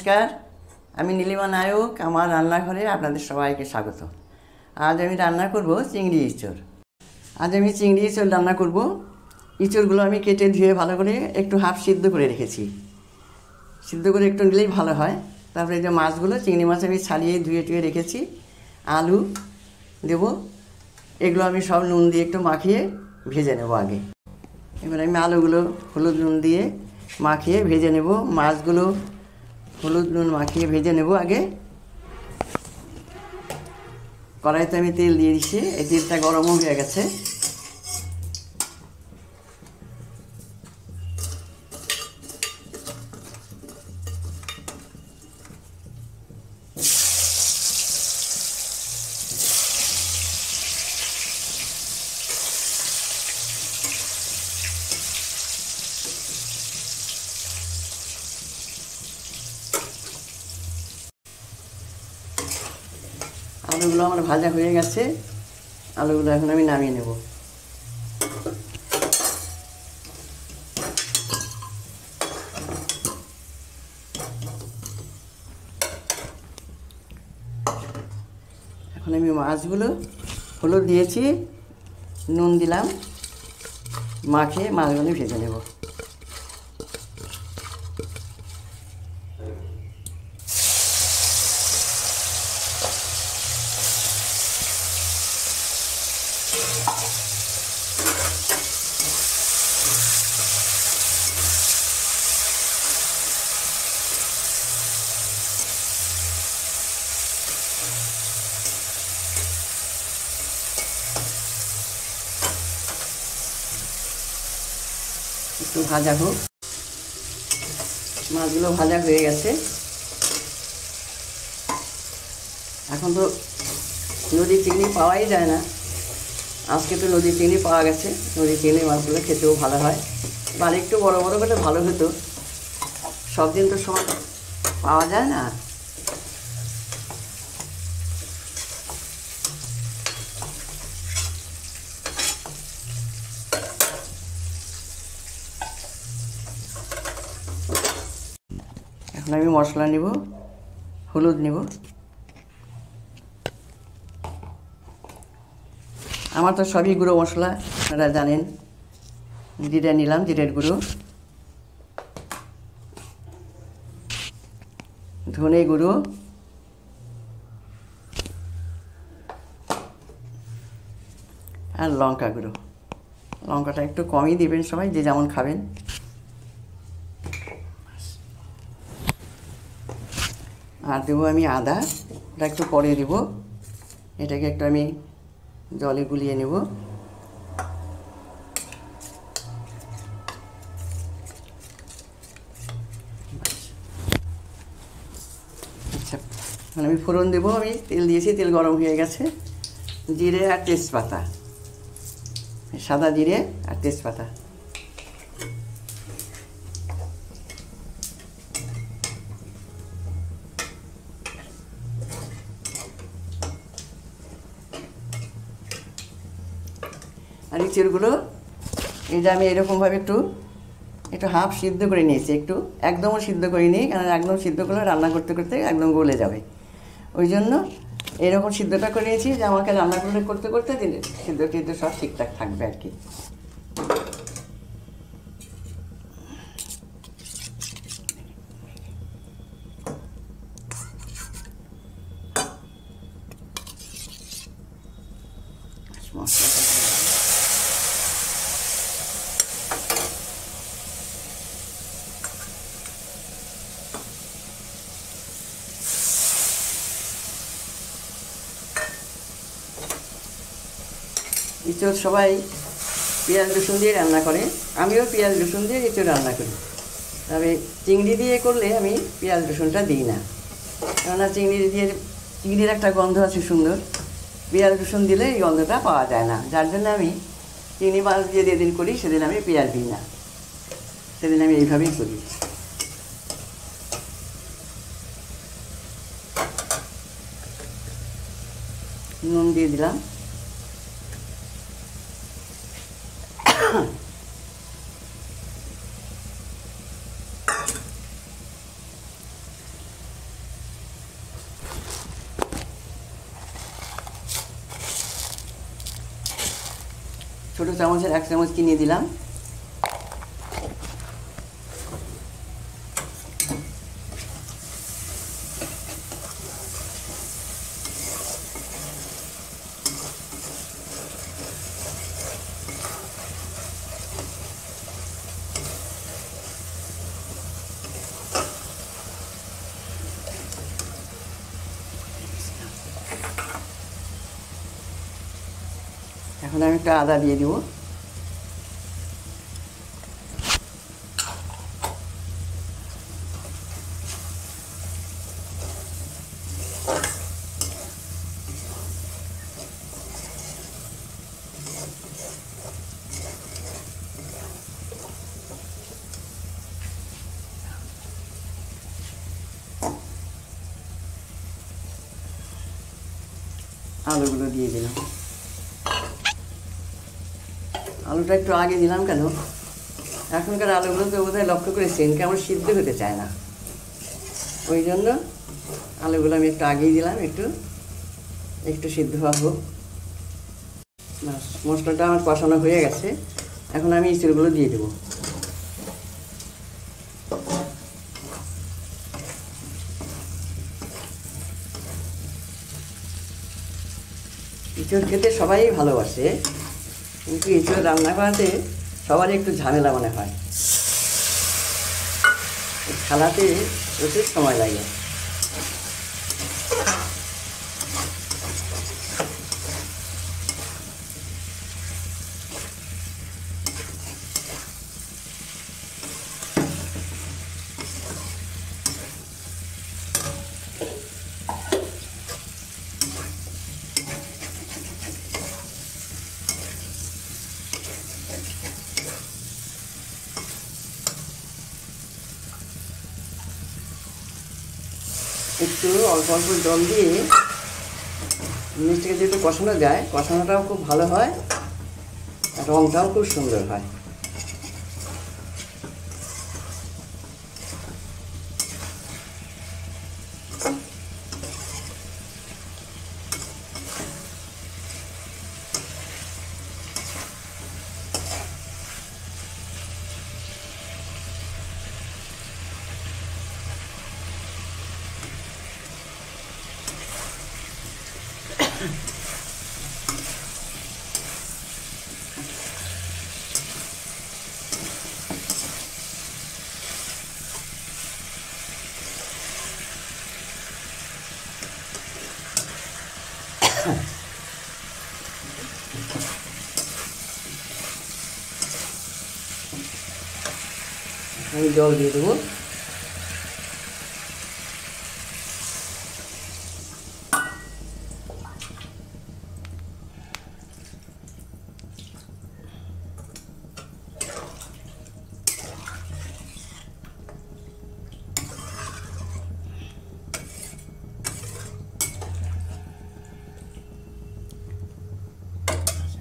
নমস্কার, আমি নীলিমা নায়ক। আমার রান্নাঘরে আপনাদের সবাইকে স্বাগত। আজ আমি রান্না করব চিংড়ি ইঁচড়। আজ আমি চিংড়ি ইঁচড় রান্না করব। ইঁচড়গুলো আমি কেটে ধুয়ে ভালো করে একটু হাফ সিদ্ধ করে রেখেছি। সিদ্ধ করে একটু নিলেই ভালো হয়। তারপরে এই যে মাছগুলো, চিংড়ি মাছ আমি ছাড়িয়ে ধুয়ে টুয়ে রেখেছি। আলু দেবো, এগুলো আমি সব নুন দিয়ে একটু মাখিয়ে ভেজে নেব আগে। এবার আমি আলুগুলো হলুদ নুন দিয়ে মাখিয়ে ভেজে নেব। মাছগুলো হলুদ নুন মাখিয়ে ভেজে নেব আগে। কড়াইতে আমি তেল দিয়ে দিচ্ছি, এই তেলটা গরমও হয়ে গেছে। আলুগুলো আমার ভাজা হয়ে গেছে। আলুগুলো এখন আমি নামিয়ে নেব। এখন আমি মাছগুলো হলুদ দিয়েছি, নুন দিলাম, মাখিয়ে মাছগুলো ভেজে নেব। একটু ভাজা হোক। মাছগুলো ভাজা হয়ে গেছে। এখন তো নদীর চিংড়ি পাওয়াই যায় না। আজকে তো নদীর চিংড়ি পাওয়া গেছে। নদীর চিংড়ি মাছগুলো খেতেও ভালো হয়, আর একটু বড় বড় করে ভালো হতো। সব দিন তো সময় পাওয়া যায় না। এখন আমি মশলা নিব, হলুদ নিব। আমার তো সবই গুঁড়ো মশলা, আপনারা জানেন। জিরে নিলাম, জিরের গুঁড়ো, ধনে গুঁড়ো, আর লঙ্কা গুঁড়ো। লঙ্কাটা একটু কমই দিবেন সবাই, যে যেমন খাবেন। আর দেবো আমি আদা, ওটা একটু পরে দেবো। এটাকে একটু আমি জলে গুলিয়ে নেব। আচ্ছা, মানে আমি ফোড়ন দেবো। আমি তেল দিয়েছি, তেল গরম হয়ে গেছে। জিরে আর তেজপাতা, সাদা জিরে আর তেজপাতা। আর ইঁচড়গুলো এই যে আমি এরকমভাবে একটু একটু হাফ সিদ্ধ করে নিয়েছি। একটু একদমও সিদ্ধ করে নিই, কারণ একদম সিদ্ধ করলে রান্না করতে করতে একদম গলে যাবে। ওই জন্য এরকম সিদ্ধটা করে নিয়েছি, যে আমাকে রান্না করতে করতে দিলে সিদ্ধ টিদ্ধ সব ঠিকঠাক থাকবে আর কি। মশলাটা ইঁচড় সবাই পেঁয়াজ রসুন দিয়ে রান্না করে, আমিও পেঁয়াজ রসুন দিয়ে ইঁচড় রান্না করি। তবে চিংড়ি দিয়ে করলে আমি পেঁয়াজ রসুনটা দিই না, কেননা চিংড়ির একটা গন্ধ আছে সুন্দর। পেঁয়াজ রসুন দিলে এই গন্ধটা পাওয়া যায় না। যার জন্য আমি চিংড়ি মাছ দিয়ে যেদিন করি সেদিন আমি পেঁয়াজ দিই না, সেদিন আমি এইভাবেই করি। নুন দিয়ে দিলাম, ছোটো চামচের 1 চামচ চিনি দিলাম। এখন আমি একটা আদা দিয়ে দিব। আলুগুলো দিয়ে দিলাম। আলুটা একটু আগে দিলাম কেন, এখনকার আলুগুলোকে বোধহয় লক্ষ্য করেছেন কেমন সিদ্ধ হতে চায় না, ওই জন্য আলুগুলো আমি একটু আগেই দিলাম, একটু সিদ্ধ হবো। বাস, মশলাটা আমার কষানো হয়ে গেছে। এখন আমি ইঁচড়গুলো দিয়ে দেবো। ইঁচড় খেতে সবাই ভালোবাসে, কিন্তু ইঁচড় রান্না করাতে সবারই একটু ঝামেলা মনে হয়, খালাতে প্রচুর সময় লাগে। একটু অল্প অল্প জল দিয়ে জিনিসটাকে যেহেতু কষানো যায়, কষানোটাও খুব ভালো হয়, আর রঙটাও খুব সুন্দর হয়। আমি জল দিয়ে দেবো।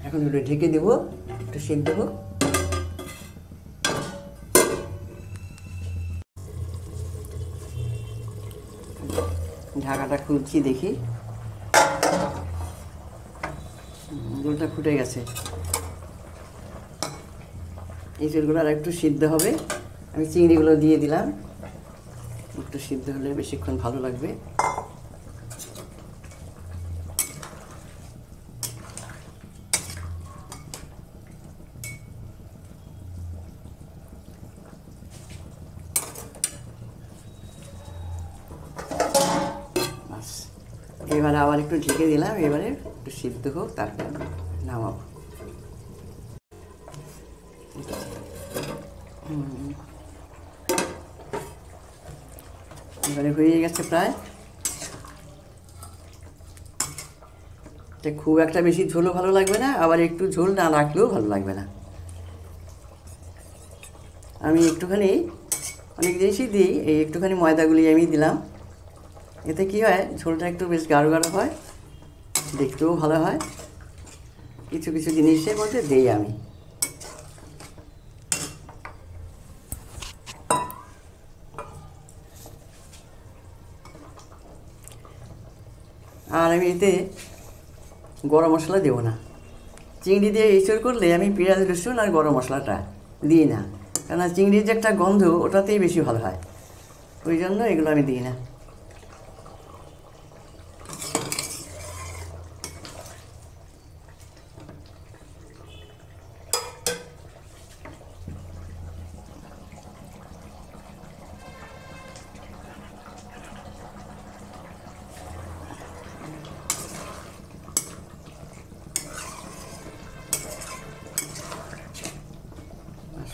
এখন একটু ঢেকে দেবো, একটু সিদ্ধ হোক। ঢাকাটা খুলছি, দেখি ঝোলটা ফুটে গেছে। এই চুলগুলো আর একটু সিদ্ধ হবে। আমি চিংড়িগুলো দিয়ে দিলাম, একটু সিদ্ধ হলে বেশিক্ষণ ভালো লাগবে। এবারে আবার একটু ঢেকে দিলাম, এবারে একটু সিদ্ধ হোক, তারপর নামাবো। এবারে হয়ে গেছে প্রায়। খুব একটা বেশি ঝোলও ভালো লাগবে না, আবার একটু ঝোল না রাখলেও ভালো লাগবে না। আমি একটুখানি অনেক জিনিসই দিই, এই একটুখানি ময়দাগুলি আমি দিলাম। এতে কি হয়, ঝোলটা একটু বেশ গাঢ় গাঢ় হয়, দেখতেও ভালো হয়। কিছু কিছু জিনিসের মধ্যে দিই আমি। আর আমি এতে গরম মশলা দেবো না, চিংড়ি দিয়ে এঁচড় করলে আমি পেঁয়াজ রসুন আর গরম মশলাটা দিই না, কেননা চিংড়ির যে একটা গন্ধ ওটাতেই বেশি ভালো হয়, ওই জন্য এগুলো আমি দিই না।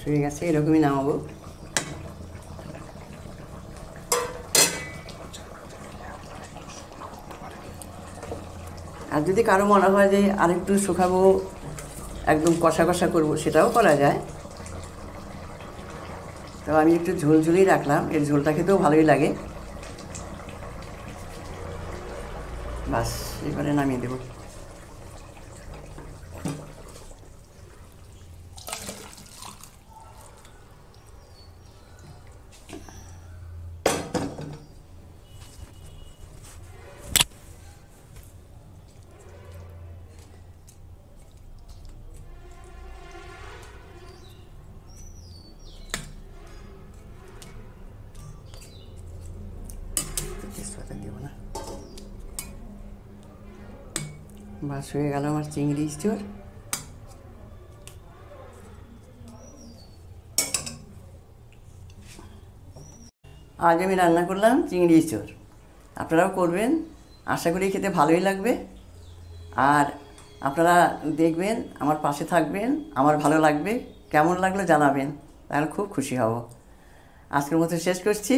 হয়ে গেছে, এরকমই নামাবো। আর যদি কারো মনে হয় যে আরেকটু শুকাবো, একদম কষা কষা করবো, সেটাও করা যায়। তো আমি একটু ঝোলঝুলি রাখলাম, এর ঝোলটা খেতেও ভালোই লাগে। বাস, এবারে নামিয়ে দেবো। দেবো না, বাস হয়ে গেল আমার চিংড়ি ইঁচড়। আজ আমি রান্না করলাম চিংড়ি ইঁচড়, আপনারাও করবেন, আশা করি খেতে ভালোই লাগবে। আর আপনারা দেখবেন, আমার পাশে থাকবেন, আমার ভালো লাগবে, কেমন লাগলো জানাবেন, তাহলে খুব খুশি হব। আজকের মতো শেষ করছি,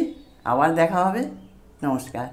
আবার দেখা হবে, নমস্কার।